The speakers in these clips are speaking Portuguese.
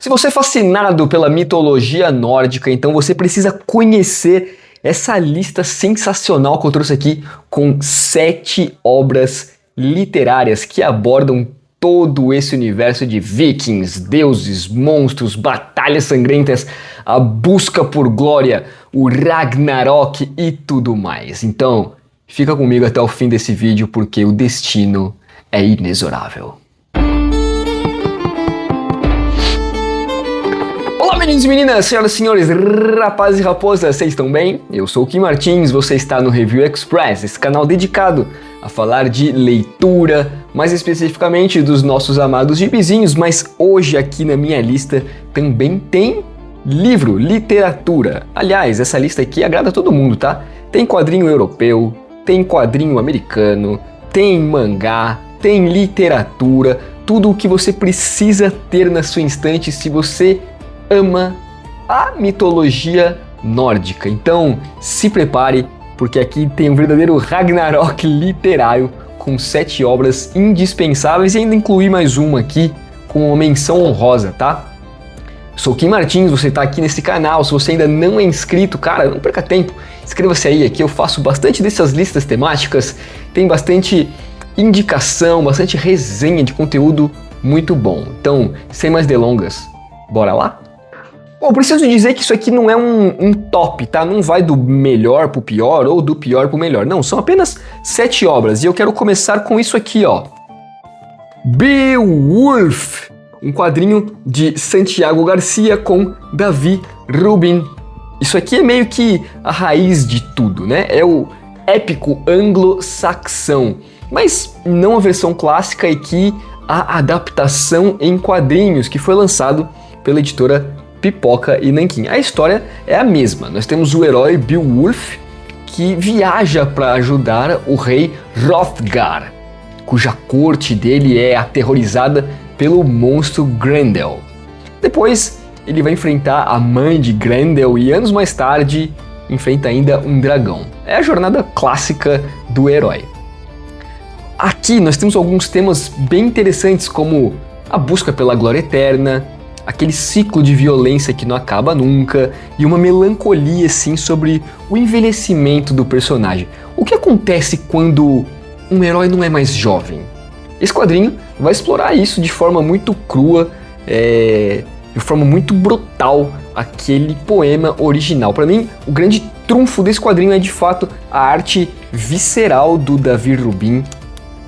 Se você é fascinado pela mitologia nórdica, então você precisa conhecer essa lista sensacional que eu trouxe aqui com 7 obras literárias que abordam todo esse universo de vikings, deuses, monstros, batalhas sangrentas, a busca por glória, o Ragnarok e tudo mais. Então, fica comigo até o fim desse vídeo porque o destino é inexorável. Olá meninos e meninas, senhoras e senhores, rapazes e raposas, vocês estão bem? Eu sou o Kim Martins, você está no Review Express, esse canal dedicado a falar de leitura, mais especificamente dos nossos amados gibizinhos, mas hoje aqui na minha lista também tem livro, literatura. Aliás, essa lista aqui agrada a todo mundo, tá? Tem quadrinho europeu, tem quadrinho americano, tem mangá, tem literatura, tudo o que você precisa ter na sua estante se você ama a mitologia nórdica. Então, se prepare, porque aqui tem um verdadeiro Ragnarok literário com 7 obras indispensáveis e ainda incluí mais uma aqui com uma menção honrosa, tá? Sou Kim Martins, você está aqui nesse canal, se você ainda não é inscrito, cara, não perca tempo, inscreva-se aí, aqui eu faço bastante dessas listas temáticas, tem bastante indicação, bastante resenha de conteúdo muito bom. Então, sem mais delongas, bora lá? Bom, preciso dizer que isso aqui não é um top, tá? Não vai do melhor pro pior ou do pior pro melhor. Não, são apenas 7 obras e eu quero começar com isso aqui, ó. Beowulf, um quadrinho de Santiago Garcia com Davi Rubin. Isso aqui é meio que a raiz de tudo, né? É o épico anglo-saxão, mas não a versão clássica e que a adaptação em quadrinhos que foi lançado pela editora Pipoca e Nanquim. A história é a mesma. Nós temos o herói Beowulf que viaja para ajudar o rei Hrothgar, cuja corte dele é aterrorizada pelo monstro Grendel. Depois ele vai enfrentar a mãe de Grendel e anos mais tarde enfrenta ainda um dragão. É a jornada clássica do herói. Aqui nós temos alguns temas bem interessantes como a busca pela glória eterna, aquele ciclo de violência que não acaba nunca e uma melancolia assim sobre o envelhecimento do personagem. O que acontece quando um herói não é mais jovem? Esse quadrinho vai explorar isso de forma muito crua, de forma muito brutal, aquele poema original. Para mim, o grande trunfo desse quadrinho é de fato a arte visceral do Davi Rubin.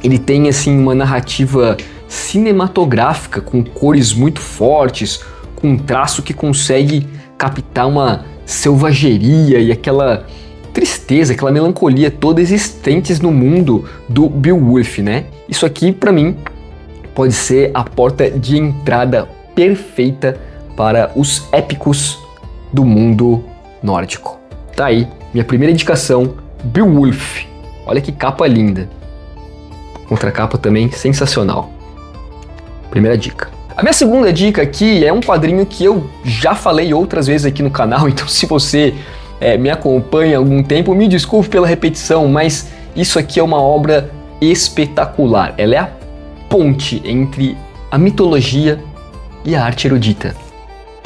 Ele tem assim uma narrativa cinematográfica, com cores muito fortes, com um traço que consegue captar uma selvageria e aquela tristeza, aquela melancolia toda existentes no mundo do Beowulf, né? Isso aqui, pra mim, pode ser a porta de entrada perfeita para os épicos do mundo nórdico. Tá aí, minha primeira indicação, Beowulf. Olha que capa linda. Contracapa também sensacional. Primeira dica. A minha segunda dica aqui é um quadrinho que eu já falei outras vezes aqui no canal, então se você me acompanha há algum tempo, me desculpe pela repetição, mas isso aqui é uma obra espetacular. Ela é a ponte entre a mitologia e a arte erudita.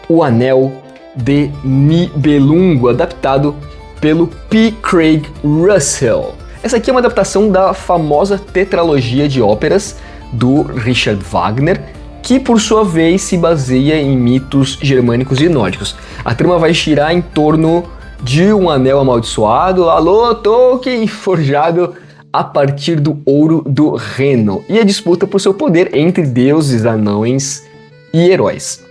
O Anel de Nibelungo, adaptado pelo P. Craig Russell. Essa aqui é uma adaptação da famosa tetralogia de óperas do Richard Wagner, que por sua vez se baseia em mitos germânicos e nórdicos. A trama vai girar em torno de um anel amaldiçoado, alô Tolkien, forjado a partir do ouro do Reno, e a disputa por seu poder entre deuses, anões e heróis.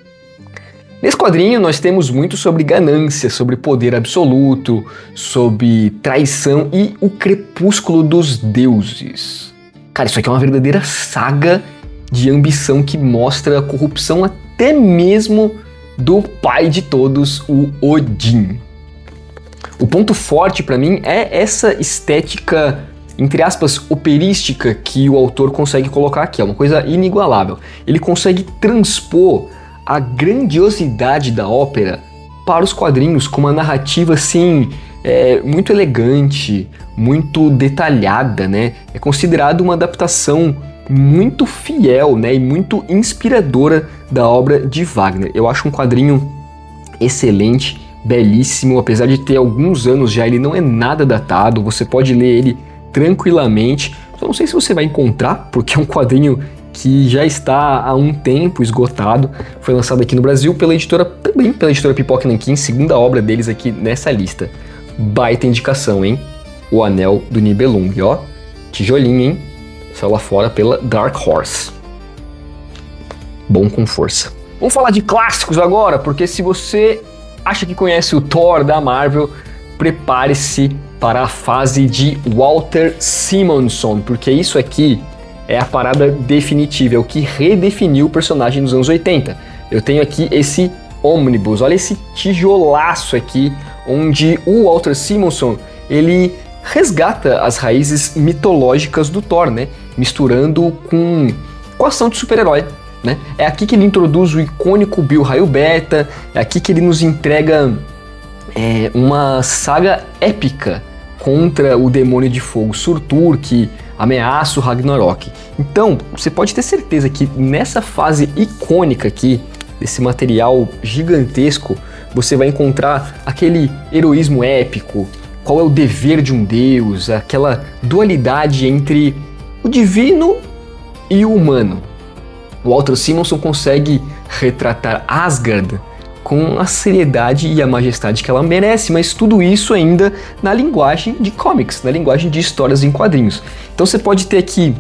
Nesse quadrinho nós temos muito sobre ganância, sobre poder absoluto, sobre traição e o crepúsculo dos deuses. Cara, isso aqui é uma verdadeira saga de ambição que mostra a corrupção até mesmo do pai de todos, o Odin. O ponto forte pra mim é essa estética, entre aspas, operística que o autor consegue colocar aqui. É uma coisa inigualável. Ele consegue transpor a grandiosidade da ópera para os quadrinhos com uma narrativa assim muito elegante, muito detalhada, né? É considerado uma adaptação muito fiel, né, e muito inspiradora da obra de Wagner. Eu acho um quadrinho excelente, belíssimo, apesar de ter alguns anos já, ele não é nada datado, você pode ler ele tranquilamente. Só não sei se você vai encontrar, porque é um quadrinho que já está há um tempo esgotado. Foi lançado aqui no Brasil pela editora, também pela editora Pipoca Nanquim, segunda obra deles aqui nessa lista. Baita indicação, hein? O Anel do Nibelung, ó. Tijolinho, hein? Saiu lá fora pela Dark Horse. Bom com força. Vamos falar de clássicos agora, porque se você acha que conhece o Thor da Marvel, prepare-se para a fase de Walter Simonson, porque isso aqui é a parada definitiva, é o que redefiniu o personagem nos anos 80. Eu tenho aqui esse ônibus, olha esse tijolaço aqui, onde o Walter Simonson, ele resgata as raízes mitológicas do Thor, né? Misturando com a ação de super-herói, né? É aqui que ele introduz o icônico Bill Raio Beta, é aqui que ele nos entrega uma saga épica contra o demônio de fogo Surtur, que ameaça o Ragnarok. Então, você pode ter certeza que nessa fase icônica aqui, desse material gigantesco, você vai encontrar aquele heroísmo épico, qual é o dever de um deus, aquela dualidade entre o divino e o humano. O Walter Simonson consegue retratar Asgard com a seriedade e a majestade que ela merece, mas tudo isso ainda na linguagem de comics, na linguagem de histórias em quadrinhos. Então você pode ter aqui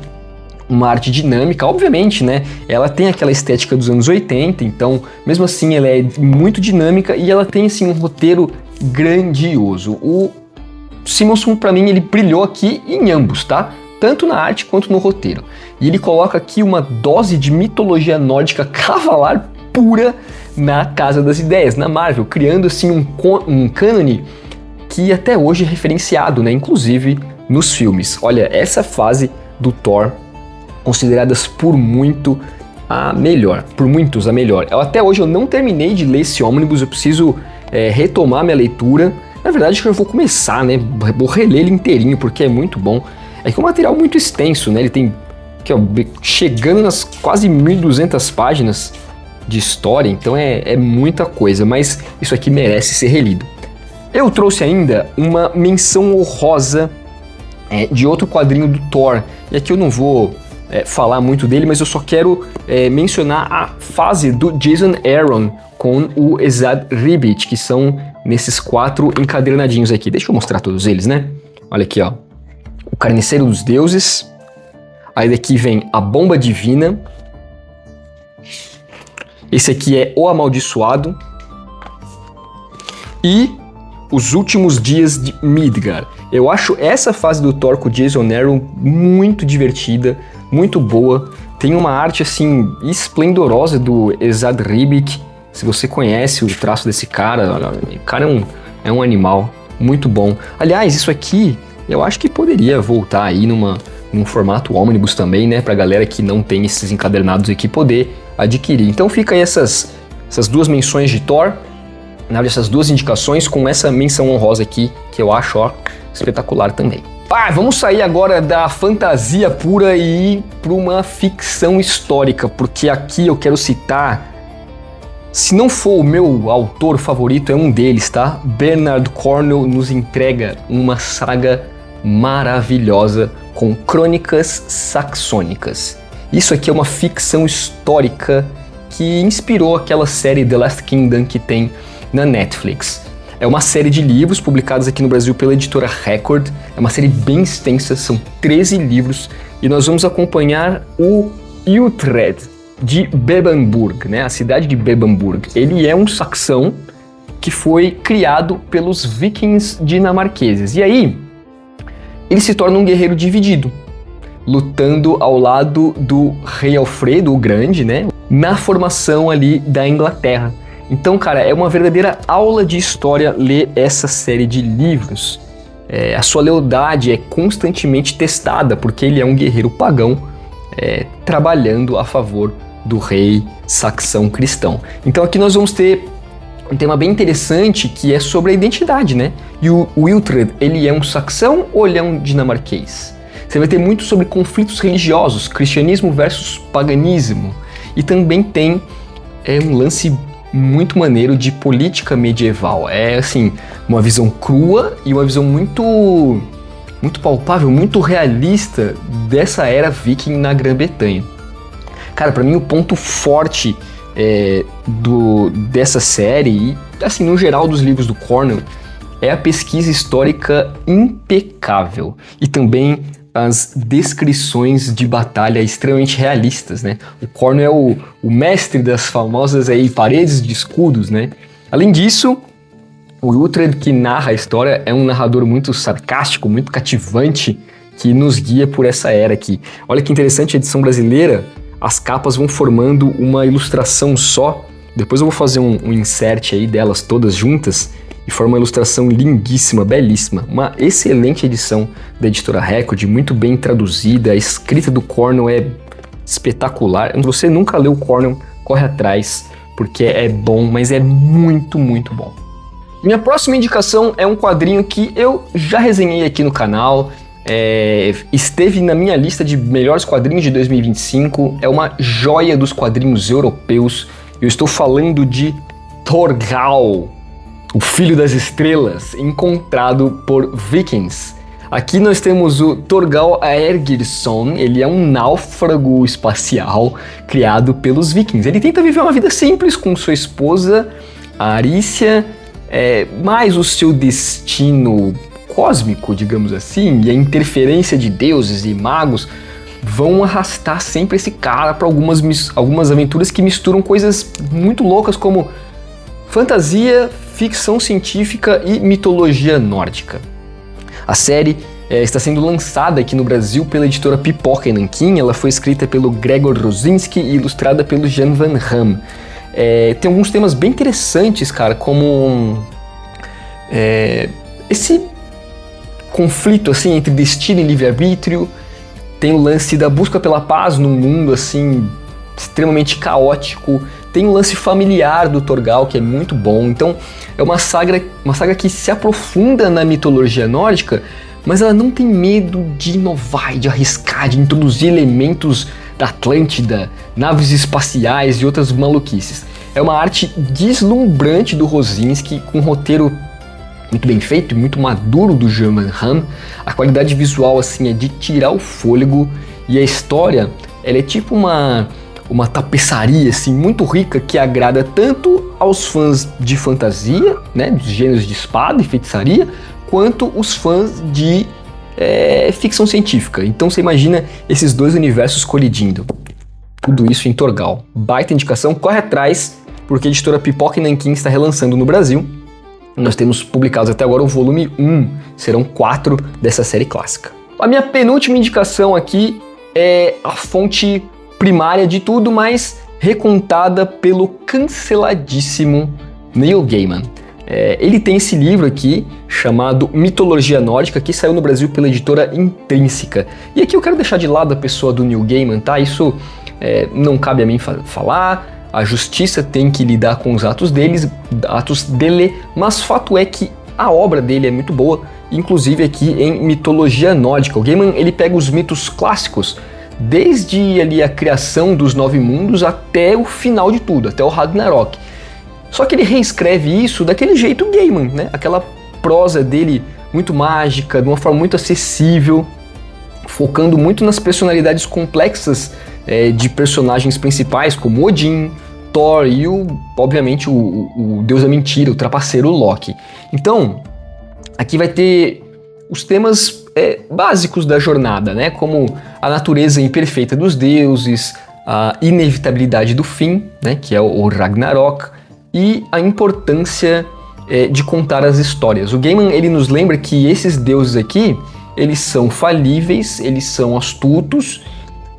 uma arte dinâmica, obviamente, né? Ela tem aquela estética dos anos 80, então mesmo assim ela é muito dinâmica e ela tem assim um roteiro grandioso. O Simonson, para mim, ele brilhou aqui em ambos, tá? Tanto na arte quanto no roteiro. E ele coloca aqui uma dose de mitologia nórdica cavalar pura na Casa das Ideias, na Marvel, criando assim um cânone que até hoje é referenciado, né? Inclusive nos filmes. Olha, essa fase do Thor, consideradas por muitos a melhor. Até hoje eu não terminei de ler esse ônibus, eu preciso retomar minha leitura. Na verdade, acho que eu vou começar, né? Vou reler ele inteirinho, porque é muito bom. É que é um material muito extenso, né? Ele tem, aqui, ó, chegando nas quase 1.200 páginas de história, então é muita coisa, mas isso aqui merece ser relido. Eu trouxe ainda uma menção honrosa de outro quadrinho do Thor, e aqui eu não vou falar muito dele, mas eu só quero mencionar a fase do Jason Aaron com o Esad Ribic, que são nesses 4 encadernadinhos aqui. Deixa eu mostrar todos eles, né? Olha aqui, ó. O Carniceiro dos Deuses. Aí daqui vem a Bomba Divina. Esse aqui é O Amaldiçoado. E Os Últimos Dias de Midgard. Eu acho essa fase do Thor com o Jason Aaron muito divertida, muito boa. Tem uma arte assim esplendorosa do Esad Ribic. Se você conhece o traço desse cara, o cara é um animal muito bom. Aliás, isso aqui eu acho que poderia voltar aí num formato ônibus também, né? Pra galera que não tem esses encadernados aqui poder adquirir. Então fica aí essas 2 menções de Thor, na verdade essas 2 indicações com essa menção honrosa aqui, que eu acho, ó, espetacular também. Vamos sair agora da fantasia pura e ir para uma ficção histórica, porque aqui eu quero citar, se não for o meu autor favorito, é um deles, tá? Bernard Cornwell nos entrega uma saga maravilhosa com crônicas saxônicas. Isso aqui é uma ficção histórica que inspirou aquela série The Last Kingdom que tem na Netflix. É uma série de livros publicados aqui no Brasil pela editora Record. É uma série bem extensa, são 13 livros e nós vamos acompanhar o Uhtred de Bebbanburg, né? A cidade de Bebbanburg. Ele é um saxão que foi criado pelos vikings dinamarqueses. E aí, ele se torna um guerreiro dividido, lutando ao lado do rei Alfredo o Grande, né? Na formação ali da Inglaterra. Então, cara, é uma verdadeira aula de história ler essa série de livros. A sua lealdade é constantemente testada, porque ele é um guerreiro pagão trabalhando a favor do rei saxão cristão. Então aqui nós vamos ter um tema bem interessante que é sobre a identidade, né? E o Uhtred, ele é um saxão ou ele é um dinamarquês? Você vai ter muito sobre conflitos religiosos, cristianismo versus paganismo. E também tem um lance muito maneiro de política medieval. É assim, uma visão crua e uma visão muito palpável, muito realista dessa era viking na Grã-Bretanha. Cara, pra mim o ponto forte dessa série, e assim, no geral dos livros do Cornwell, é a pesquisa histórica impecável e também as descrições de batalha extremamente realistas, né? O Cornwell é o mestre das famosas paredes de escudos, né? Além disso, o Uhtred, que narra a história, é um narrador muito sarcástico, muito cativante, que nos guia por essa era aqui. Olha que interessante, a edição brasileira, as capas vão formando uma ilustração só. Depois eu vou fazer um insert aí delas todas juntas e forma uma ilustração lindíssima, belíssima. Uma excelente edição da editora Record, muito bem traduzida. A escrita do Cornwell é espetacular. Se você nunca leu o Cornwell, corre atrás, porque é bom, mas é muito, muito bom. Minha próxima indicação é um quadrinho que eu já resenhei aqui no canal, esteve na minha lista de melhores quadrinhos de 2025, é uma joia dos quadrinhos europeus. Eu estou falando de Thorgal, o Filho das Estrelas, encontrado por Vikings. Aqui nós temos o Thorgal Aergeirsson, ele é um náufrago espacial criado pelos Vikings. Ele tenta viver uma vida simples com sua esposa, a Arícia, mas o seu destino cósmico, digamos assim, e a interferência de deuses e magos vão arrastar sempre esse cara para algumas aventuras que misturam coisas muito loucas como fantasia, ficção científica e mitologia nórdica. A série está sendo lançada aqui no Brasil pela editora Pipoca e Nanquim. Ela foi escrita pelo Gregor Rosinski e ilustrada pelo Jan Van Ham. Tem alguns temas bem interessantes, cara, como esse conflito assim, entre destino e livre-arbítrio. Tem o lance da busca pela paz num mundo assim, extremamente caótico. Tem o lance familiar do Thorgal, que é muito bom. Então, é uma saga que se aprofunda na mitologia nórdica, mas ela não tem medo de inovar, de arriscar, de introduzir elementos da Atlântida, naves espaciais e outras maluquices. É uma arte deslumbrante do Rosinski, com um roteiro muito bem feito e muito maduro do Jan Van Ham. A qualidade visual assim é de tirar o fôlego, e a história ela é tipo uma tapeçaria assim, muito rica, que agrada tanto aos fãs de fantasia, né, dos gêneros de espada e feitiçaria, quanto os fãs de ficção científica. Então você imagina esses dois universos colidindo. Tudo isso em Thorgal. Baita indicação, corre atrás, porque a editora Pipoca e Nanquim está relançando no Brasil. Nós temos publicados até agora o volume 1, serão 4 dessa série clássica. A minha penúltima indicação aqui é a fonte primária de tudo, mas recontada pelo canceladíssimo Neil Gaiman. Ele tem esse livro aqui, chamado Mitologia Nórdica, que saiu no Brasil pela editora Intrínseca. E aqui eu quero deixar de lado a pessoa do Neil Gaiman, tá? Isso não cabe a mim falar. A justiça tem que lidar com os atos dele, mas fato é que a obra dele é muito boa, inclusive aqui em mitologia nórdica. O Gaiman, ele pega os mitos clássicos, desde ali a criação dos 9 mundos até o final de tudo, até o Ragnarok. Só que ele reescreve isso daquele jeito Gaiman, né? Aquela prosa dele muito mágica, de uma forma muito acessível, focando muito nas personalidades complexas de personagens principais, como Odin, Thor e, obviamente, o deus da mentira, o trapaceiro Loki. Então, aqui vai ter os temas básicos da jornada, né? Como a natureza imperfeita dos deuses, a inevitabilidade do fim, né? Que é o Ragnarok, e a importância de contar as histórias. O Gaiman, ele nos lembra que esses deuses aqui, eles são falíveis, eles são astutos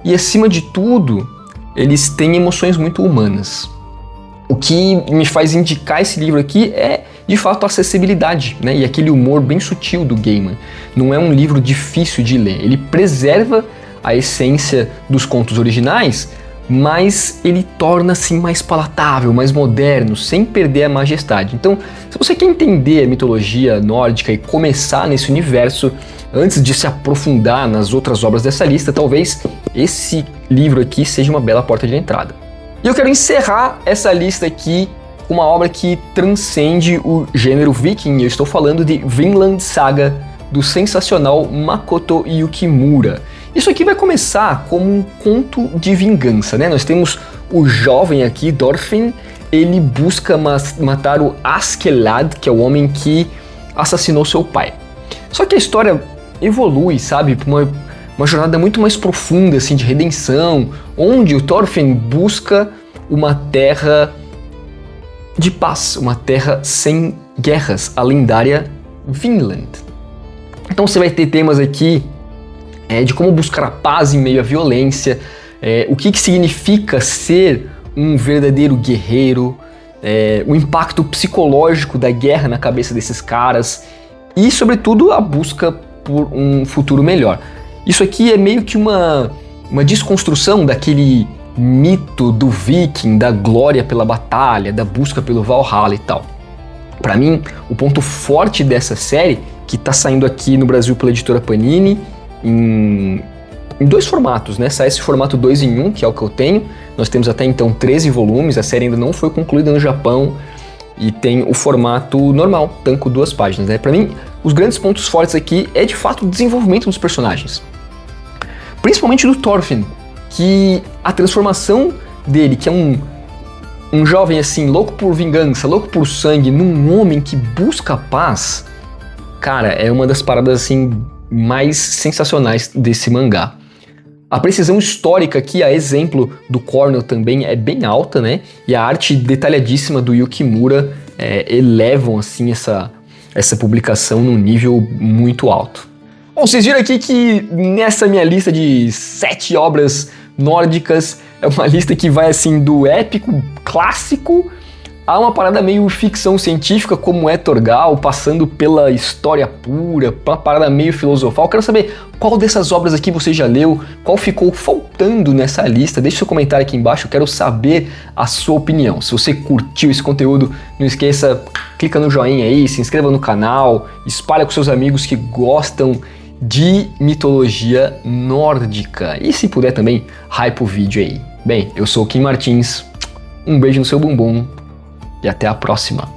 e, acima de tudo, eles têm emoções muito humanas. O que me faz indicar esse livro aqui é, de fato, a acessibilidade, né? E aquele humor bem sutil do Gaiman. Não é um livro difícil de ler, ele preserva a essência dos contos originais, mas ele torna-se mais palatável, mais moderno, sem perder a majestade. Então, se você quer entender a mitologia nórdica e começar nesse universo, antes de se aprofundar nas outras obras dessa lista, talvez esse livro aqui seja uma bela porta de entrada. E eu quero encerrar essa lista aqui com uma obra que transcende o gênero viking. Eu estou falando de Vinland Saga, do sensacional Makoto Yukimura. Isso aqui vai começar como um conto de vingança, né? Nós temos o jovem aqui, Thorfinn, ele busca matar o Askeladd, que é o homem que assassinou seu pai. Só que a história evolui, sabe, para uma jornada muito mais profunda, assim, de redenção, onde o Thorfinn busca uma terra de paz, uma terra sem guerras, a lendária Vinland. Então você vai ter temas aqui de como buscar a paz em meio à violência, o que significa ser um verdadeiro guerreiro, o impacto psicológico da guerra na cabeça desses caras e, sobretudo, a busca por um futuro melhor. Isso aqui é meio que uma desconstrução daquele mito do viking, da glória pela batalha, da busca pelo Valhalla e tal. Para mim, o ponto forte dessa série, que está saindo aqui no Brasil pela editora Panini, em 2 formatos, né? Sai esse formato 2 em 1, que é o que eu tenho. Nós temos até então 13 volumes, a série ainda não foi concluída no Japão, e tem o formato normal, tanco 2 páginas, né? Para mim, os grandes pontos fortes aqui é de fato o desenvolvimento dos personagens. Principalmente do Thorfinn, que a transformação dele, que é um jovem assim, louco por vingança, louco por sangue, num homem que busca a paz, cara, é uma das paradas assim mais sensacionais desse mangá. A precisão histórica aqui, a exemplo do Cornell também, é bem alta, né? E a arte detalhadíssima do Yukimura elevam assim essa publicação num nível muito alto. Bom, vocês viram aqui que nessa minha lista de 7 obras nórdicas, é uma lista que vai assim do épico clássico a uma parada meio ficção científica como é Torgal, passando pela história pura, uma parada meio filosofal. Eu quero saber qual dessas obras aqui você já leu, qual ficou faltando nessa lista. Deixe seu comentário aqui embaixo, eu quero saber a sua opinião. Se você curtiu esse conteúdo, não esqueça, clica no joinha aí, se inscreva no canal, espalha com seus amigos que gostam de mitologia nórdica. E se puder também, hype o vídeo aí. Bem, eu sou o Kim Martins, um beijo no seu bumbum e até a próxima.